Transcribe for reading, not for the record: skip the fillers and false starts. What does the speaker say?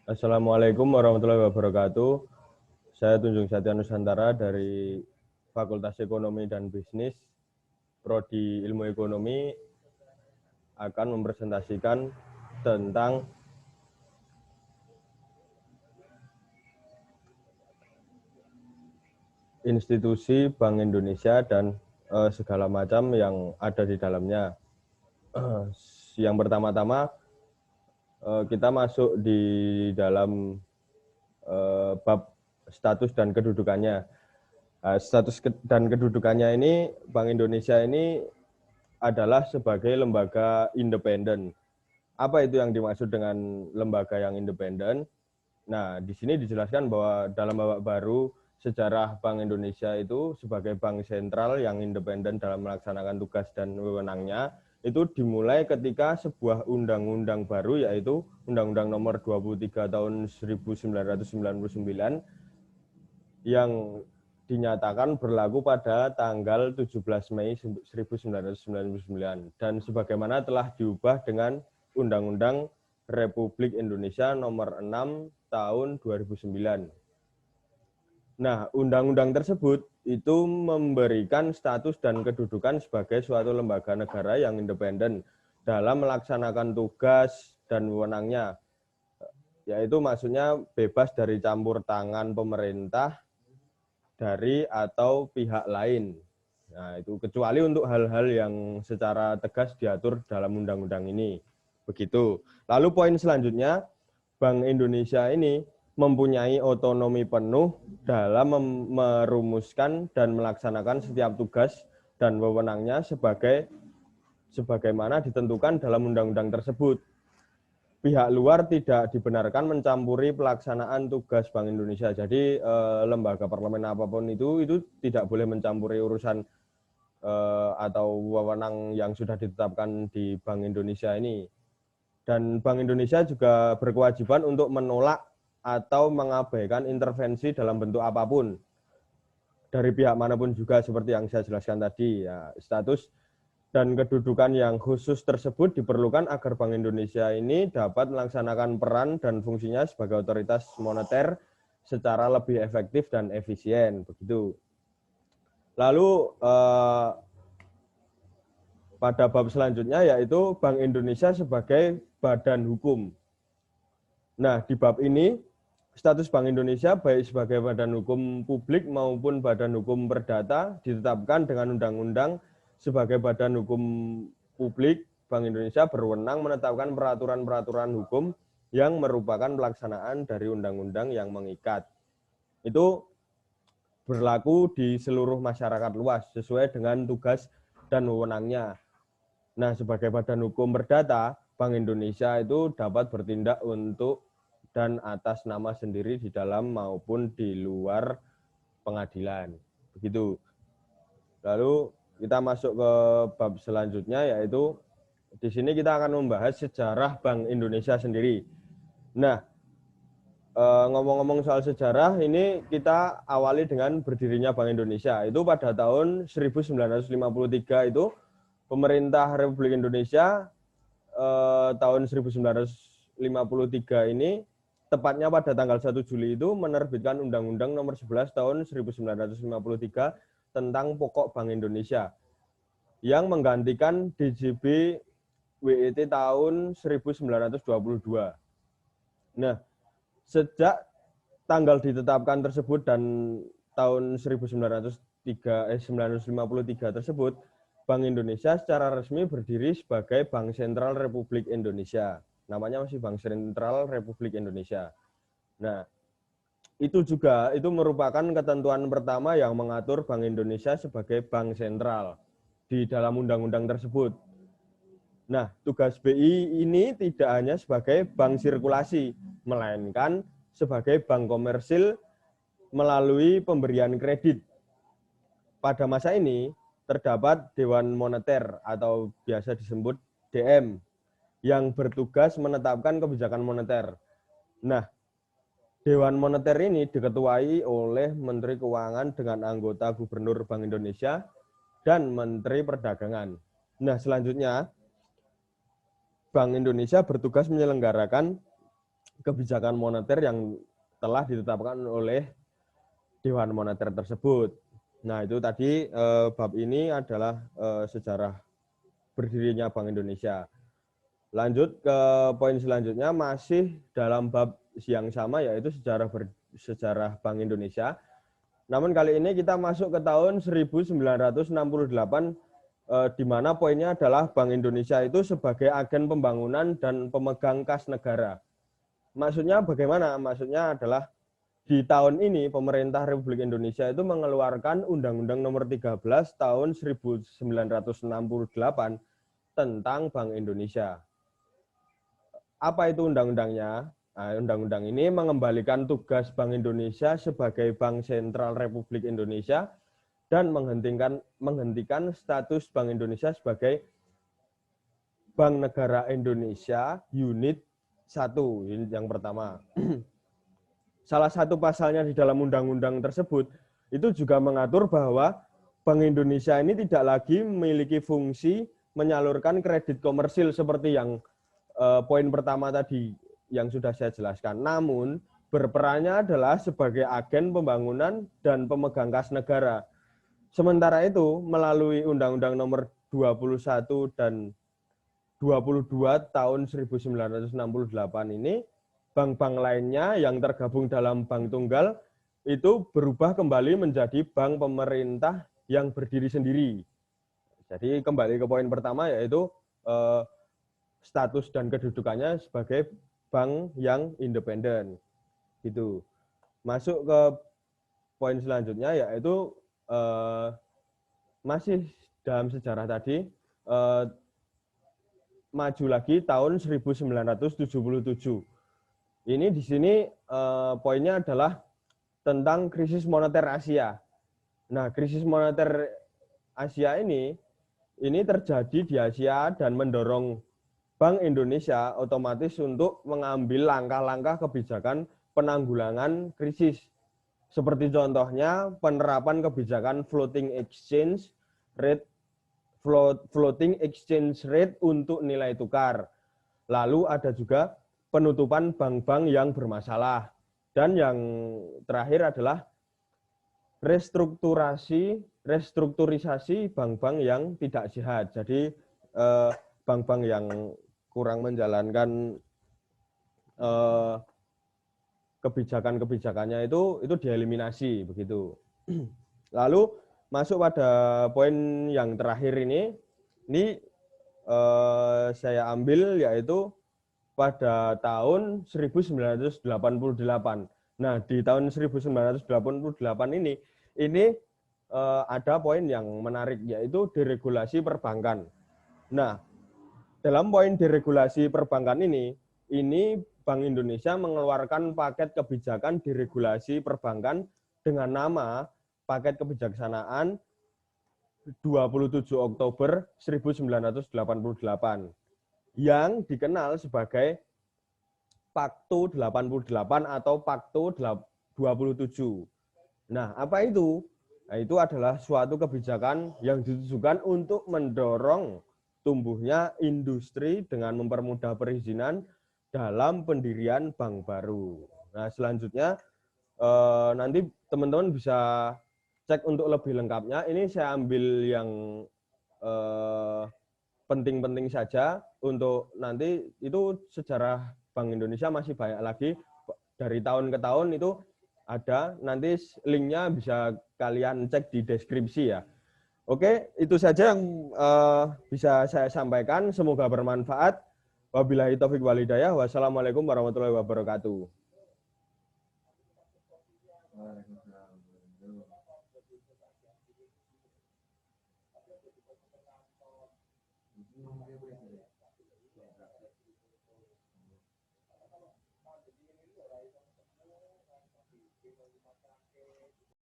Assalamualaikum warahmatullahi wabarakatuh. Saya Tunjung Satya Nusantara dari Fakultas Ekonomi dan Bisnis, Prodi Ilmu Ekonomi, akan mempresentasikan tentang institusi Bank Indonesia dan segala macam yang ada di dalamnya. Yang pertama-tama kita masuk di dalam bab status dan kedudukannya. Status dan kedudukannya ini, Bank Indonesia ini adalah sebagai lembaga independen. Apa itu yang dimaksud dengan lembaga yang independen? Nah, di sini dijelaskan bahwa dalam babak baru sejarah Bank Indonesia itu sebagai bank sentral yang independen dalam melaksanakan tugas dan wewenangnya, itu dimulai ketika sebuah undang-undang baru, yaitu Undang-Undang Nomor 23 tahun 1999 yang dinyatakan berlaku pada tanggal 17 Mei 1999 dan sebagaimana telah diubah dengan Undang-Undang Republik Indonesia Nomor 6 tahun 2009. Nah, undang-undang tersebut itu memberikan status dan kedudukan sebagai suatu lembaga negara yang independen dalam melaksanakan tugas dan wewenangnya, yaitu maksudnya bebas dari campur tangan pemerintah dari atau pihak lain. Nah, itu kecuali untuk hal-hal yang secara tegas diatur dalam undang-undang ini. Begitu. Lalu poin selanjutnya, Bank Indonesia ini mempunyai otonomi penuh dalam merumuskan dan melaksanakan setiap tugas dan wewenangnya sebagaimana ditentukan dalam undang-undang tersebut. Pihak luar tidak dibenarkan mencampuri pelaksanaan tugas Bank Indonesia. Jadi lembaga parlemen apapun itu tidak boleh mencampuri urusan atau wewenang yang sudah ditetapkan di Bank Indonesia ini. Dan Bank Indonesia juga berkewajiban untuk menolak atau mengabaikan intervensi dalam bentuk apapun dari pihak manapun juga, seperti yang saya jelaskan tadi. Ya, status dan kedudukan yang khusus tersebut diperlukan agar Bank Indonesia ini dapat melaksanakan peran dan fungsinya sebagai otoritas moneter secara lebih efektif dan efisien. Begitu. Lalu pada bab selanjutnya yaitu Bank Indonesia sebagai badan hukum. Nah, di bab ini status Bank Indonesia baik sebagai badan hukum publik maupun badan hukum perdata ditetapkan dengan undang-undang. Sebagai badan hukum publik, Bank Indonesia berwenang menetapkan peraturan-peraturan hukum yang merupakan pelaksanaan dari undang-undang yang mengikat. Itu berlaku di seluruh masyarakat luas sesuai dengan tugas dan wewenangnya. Nah, sebagai badan hukum perdata, Bank Indonesia itu dapat bertindak untuk dan atas nama sendiri di dalam maupun di luar pengadilan. Begitu. Lalu kita masuk ke bab selanjutnya, yaitu di sini kita akan membahas sejarah Bank Indonesia sendiri. Nah, ngomong-ngomong soal sejarah, ini kita awali dengan berdirinya Bank Indonesia. Itu pada tahun 1953 itu pemerintah Republik Indonesia tahun 1953 ini, tepatnya pada tanggal 1 Juli itu menerbitkan Undang-Undang Nomor 11 tahun 1953 tentang Pokok Bank Indonesia yang menggantikan DJB WET tahun 1922. Nah, sejak tanggal ditetapkan tersebut dan tahun 1953 tersebut, Bank Indonesia secara resmi berdiri sebagai Bank Sentral Republik Indonesia. Namanya masih Bank Sentral Republik Indonesia. Nah, itu merupakan ketentuan pertama yang mengatur Bank Indonesia sebagai bank sentral di dalam undang-undang tersebut. Nah, tugas BI ini tidak hanya sebagai bank sirkulasi, melainkan sebagai bank komersil melalui pemberian kredit. Pada masa ini, terdapat Dewan Moneter atau biasa disebut DM yang bertugas menetapkan kebijakan moneter. Nah, Dewan Moneter ini diketuai oleh Menteri Keuangan dengan anggota Gubernur Bank Indonesia dan Menteri Perdagangan. Nah, selanjutnya Bank Indonesia bertugas menyelenggarakan kebijakan moneter yang telah ditetapkan oleh Dewan Moneter tersebut. Nah, itu tadi bab ini adalah sejarah berdirinya Bank Indonesia. Lanjut ke poin selanjutnya, masih dalam bab yang sama, yaitu sejarah Bank Indonesia. Namun kali ini kita masuk ke tahun 1968, di mana poinnya adalah Bank Indonesia itu sebagai agen pembangunan dan pemegang kas negara. Maksudnya bagaimana? Maksudnya adalah di tahun ini pemerintah Republik Indonesia itu mengeluarkan Undang-Undang Nomor 13 tahun 1968 tentang Bank Indonesia. Apa itu undang-undangnya? Nah, undang-undang ini mengembalikan tugas Bank Indonesia sebagai Bank Sentral Republik Indonesia dan menghentikan status Bank Indonesia sebagai Bank Negara Indonesia Unit 1. Ini yang pertama. Salah satu pasalnya di dalam undang-undang tersebut itu juga mengatur bahwa Bank Indonesia ini tidak lagi memiliki fungsi menyalurkan kredit komersil seperti yang poin pertama tadi yang sudah saya jelaskan. Namun berperannya adalah sebagai agen pembangunan dan pemegang kas negara. Sementara itu melalui Undang-Undang Nomor 21 dan 22 tahun 1968 ini, bank-bank lainnya yang tergabung dalam bank tunggal itu berubah kembali menjadi bank pemerintah yang berdiri sendiri. Jadi kembali ke poin pertama, yaitu status dan kedudukannya sebagai bank yang independen. Gitu. Masuk ke poin selanjutnya, yaitu masih dalam sejarah tadi, maju lagi tahun 1977. Ini di sini poinnya adalah tentang krisis moneter Asia. Nah, krisis moneter Asia ini terjadi di Asia dan mendorong Bank Indonesia otomatis untuk mengambil langkah-langkah kebijakan penanggulangan krisis. Seperti contohnya penerapan kebijakan floating exchange rate untuk nilai tukar. Lalu ada juga penutupan bank-bank yang bermasalah. Dan yang terakhir adalah restrukturisasi bank-bank yang tidak sehat. Jadi bank-bank yang kurang menjalankan kebijakan-kebijakannya itu dieliminasi begitu. Lalu masuk pada poin yang terakhir ini saya ambil, yaitu pada tahun 1988. Nah, di tahun 1988 ini ada poin yang menarik, yaitu deregulasi perbankan. Nah, dalam poin deregulasi perbankan ini Bank Indonesia mengeluarkan paket kebijakan deregulasi perbankan dengan nama Paket Kebijaksanaan 27 Oktober 1988 yang dikenal sebagai Pakto 88 atau Pakto 27. Nah, apa itu? Nah, itu adalah suatu kebijakan yang ditujukan untuk mendorong tumbuhnya industri dengan mempermudah perizinan dalam pendirian bank baru. Nah, selanjutnya nanti teman-teman bisa cek untuk lebih lengkapnya. Ini saya ambil yang penting-penting saja. Untuk nanti itu sejarah Bank Indonesia masih banyak lagi, dari tahun ke tahun itu ada, nanti linknya bisa kalian cek di deskripsi ya. Oke, itu saja yang bisa saya sampaikan, semoga bermanfaat. Wabillahi taufiq wal hidayah. Wassalamualaikum warahmatullahi wabarakatuh.